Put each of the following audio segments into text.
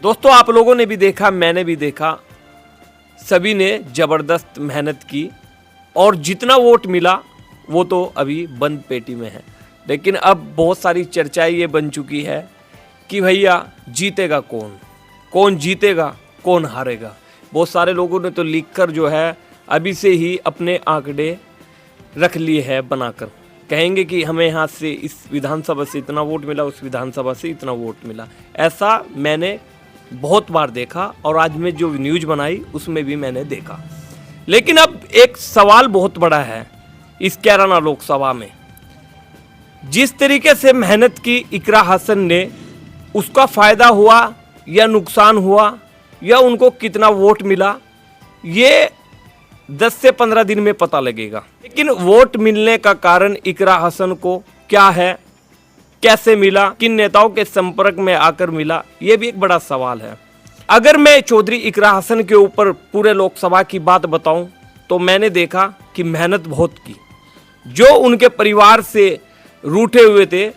दोस्तों आप लोगों ने भी देखा, मैंने भी देखा, सभी ने जबरदस्त मेहनत की और जितना वोट मिला वो तो अभी बंद पेटी में है। लेकिन अब बहुत सारी चर्चाएं ये बन चुकी है कि भैया जीतेगा कौन, कौन जीतेगा, कौन हारेगा। बहुत सारे लोगों ने तो लिखकर जो है अभी से ही अपने आंकड़े रख लिए हैं बनाकर, कहेंगे कि हमें यहाँ से इस विधानसभा से इतना वोट मिला, उस विधानसभा से इतना वोट मिला। ऐसा मैंने बहुत बार देखा और आज मैं जो न्यूज़ बनाई उसमें भी मैंने देखा। लेकिन अब एक सवाल बहुत बड़ा है इस कैराना लोकसभा में। जिस तरीके से मेहनत की इकरा हसन ने, उसका फ़ायदा हुआ या नुकसान हुआ या उनको कितना वोट मिला, ये 10 से 15 दिन में पता लगेगा। लेकिन वोट मिलने का कारण इकरा हसन को क्या है, कैसे मिला, किन नेताओं के संपर्क में आकर मिला, ये भी एक बड़ा सवाल है। अगर मैं चौधरी इकरा हसन के ऊपर पूरे लोकसभा की बात बताऊं तो मैंने देखा कि मेहनत बहुत की। जो उनके परिवार से रूठे हुए थे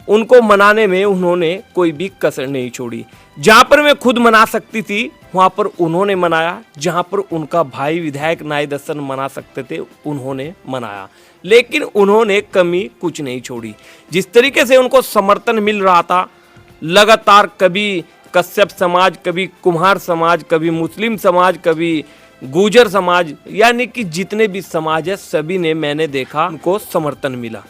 उनको मनाने में उन्होंने कोई भी कसर नहीं छोड़ी। जहां पर मैं खुद मना सकती थी वहां पर उन्होंने मनाया, जहां पर उनका भाई विधायक नाहिद हसन मना सकते थे उन्होंने मनाया। लेकिन उन्होंने कमी कुछ नहीं छोड़ी। जिस तरीके से उनको समर्थन मिल रहा था लगातार, कभी कश्यप समाज, कभी कुम्हार समाज, कभी मुस्लिम समाज, कभी गुर्जर समाज, यानी कि जितने भी समाज है सभी ने, मैंने देखा उनको समर्थन मिला।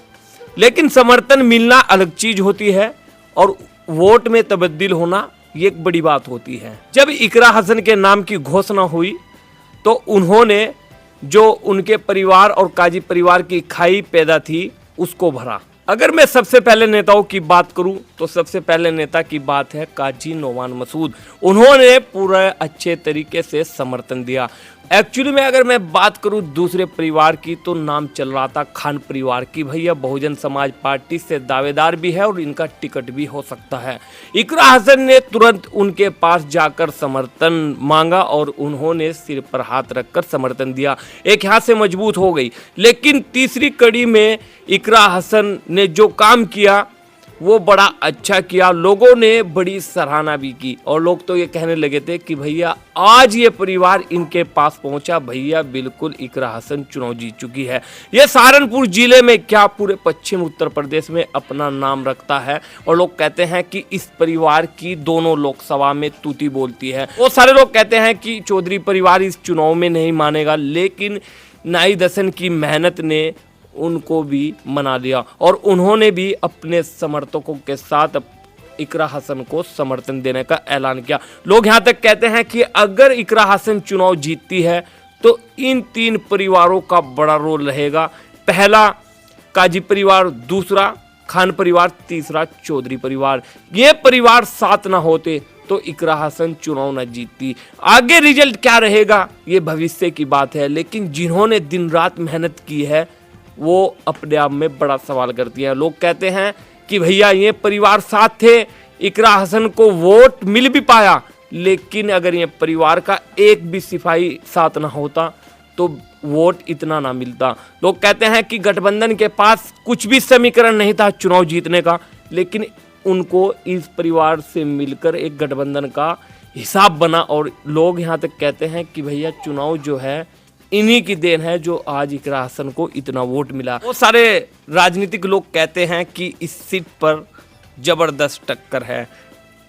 लेकिन समर्थन मिलना अलग चीज होती है और वोट में तब्दील होना ये एक बड़ी बात होती है। जब इकरा हसन के नाम की घोषणा हुई तो उन्होंने जो उनके परिवार और काजी परिवार की खाई पैदा थी उसको भरा। अगर मैं सबसे पहले नेताओं की बात करूं तो सबसे पहले नेता की बात है काजी नोमान मसूद। उन्होंने पूरा अच्छे तरीके से समर्थन दिया। एक्चुअली में अगर मैं बात करूं दूसरे परिवार की तो नाम चल रहा था खान परिवार की। भैया बहुजन समाज पार्टी से दावेदार भी है और इनका टिकट भी हो सकता है। इकरा हसन ने तुरंत उनके पास जाकर समर्थन मांगा और उन्होंने सिर पर हाथ रखकर समर्थन दिया। एक यहाँ से मजबूत हो गई। लेकिन तीसरी कड़ी में इकरा हसन ने जो काम किया वो बड़ा अच्छा किया। लोगों ने बड़ी सराहना भी की और लोग तो ये कहने लगे थे कि भैया आज ये परिवार इनके पास पहुंचा, भैया बिल्कुल इकरा हसन चुनाव जीत चुकी है। ये सहारनपुर जिले में क्या पूरे पश्चिम उत्तर प्रदेश में अपना नाम रखता है और लोग कहते हैं कि इस परिवार की दोनों लोकसभा में तूती बोलती है। वो सारे लोग कहते हैं कि चौधरी परिवार इस चुनाव में नहीं मानेगा, लेकिन नाहिद हसन की मेहनत ने उनको भी मना लिया और उन्होंने भी अपने समर्थकों के साथ इकरा हसन को समर्थन देने का ऐलान किया। लोग यहाँ तक कहते हैं कि अगर इकरा हसन चुनाव जीतती है तो इन 3 परिवारों का बड़ा रोल रहेगा। पहला काजी परिवार, दूसरा खान परिवार, तीसरा चौधरी परिवार। ये परिवार साथ ना होते तो इकरा हसन चुनाव न जीतती। आगे रिजल्ट क्या रहेगा ये भविष्य की बात है, लेकिन जिन्होंने दिन रात मेहनत की है वो अपने आप में बड़ा सवाल करती है। लोग कहते हैं कि भैया ये परिवार साथ थे, इकरा हसन को वोट मिल भी पाया, लेकिन अगर ये परिवार का एक भी सिपाही साथ ना होता तो वोट इतना ना मिलता। लोग कहते हैं कि गठबंधन के पास कुछ भी समीकरण नहीं था चुनाव जीतने का, लेकिन उनको इस परिवार से मिलकर एक गठबंधन का हिसाब बना। और लोग यहाँ तक कहते हैं कि भैया चुनाव जो है इन्हीं की देन है जो आज इकरा हसन को इतना वोट मिला। वो सारे राजनीतिक लोग कहते हैं कि इस सीट पर जबरदस्त टक्कर है,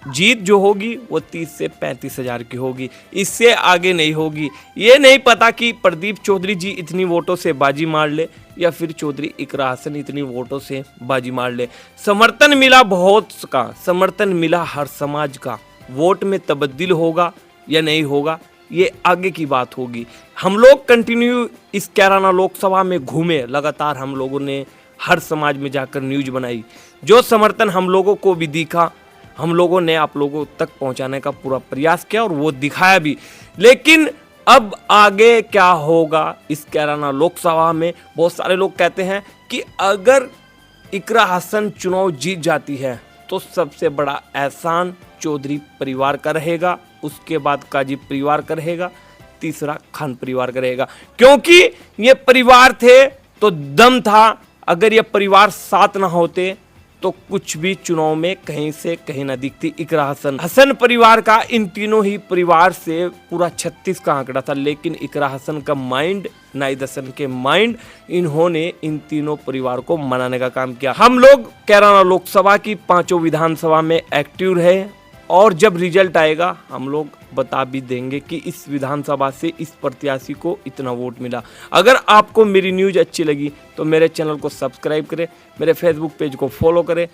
जीत जो होगी वो 30 से 35 हज़ार की होगी, इससे आगे नहीं होगी। ये नहीं पता कि प्रदीप चौधरी जी इतनी वोटों से बाजी मार ले या फिर चौधरी इकरा हसन इतनी वोटों से बाजी मार ले। समर्थन मिला बहुत का, समर्थन मिला हर समाज का। वोट में तब्दील होगा या नहीं होगा ये आगे की बात होगी। हम लोग कंटिन्यू इस कैराना लोकसभा में घूमे, लगातार हम लोगों ने हर समाज में जाकर न्यूज़ बनाई। जो समर्थन हम लोगों को भी दिखा हम लोगों ने आप लोगों तक पहुंचाने का पूरा प्रयास किया और वो दिखाया भी। लेकिन अब आगे क्या होगा इस कैराना लोकसभा में, बहुत सारे लोग कहते हैं कि अगर इकरा हसन चुनाव जीत जाती है तो सबसे बड़ा एहसान चौधरी परिवार का रहेगा, उसके बाद काजी परिवार का रहेगा, तीसरा खान परिवार का रहेगा। क्योंकि ये परिवार थे तो दम था। अगर ये परिवार साथ ना होते तो कुछ भी चुनाव में कहीं से कहीं ना दिखती। इकरा हसन परिवार का इन तीनों ही परिवार से पूरा 36 का आंकड़ा था, लेकिन इकरा हसन का माइंड, नाहिद हसन के माइंड, इन्होंने इन तीनों परिवार को मनाने का काम किया। हम लोग कैराना लोकसभा की 5 विधानसभा में एक्टिव रहे और जब रिजल्ट आएगा हम लोग बता भी देंगे कि इस विधानसभा से इस प्रत्याशी को इतना वोट मिला। अगर आपको मेरी न्यूज़ अच्छी लगी तो मेरे चैनल को सब्सक्राइब करें, मेरे फेसबुक पेज को फॉलो करें।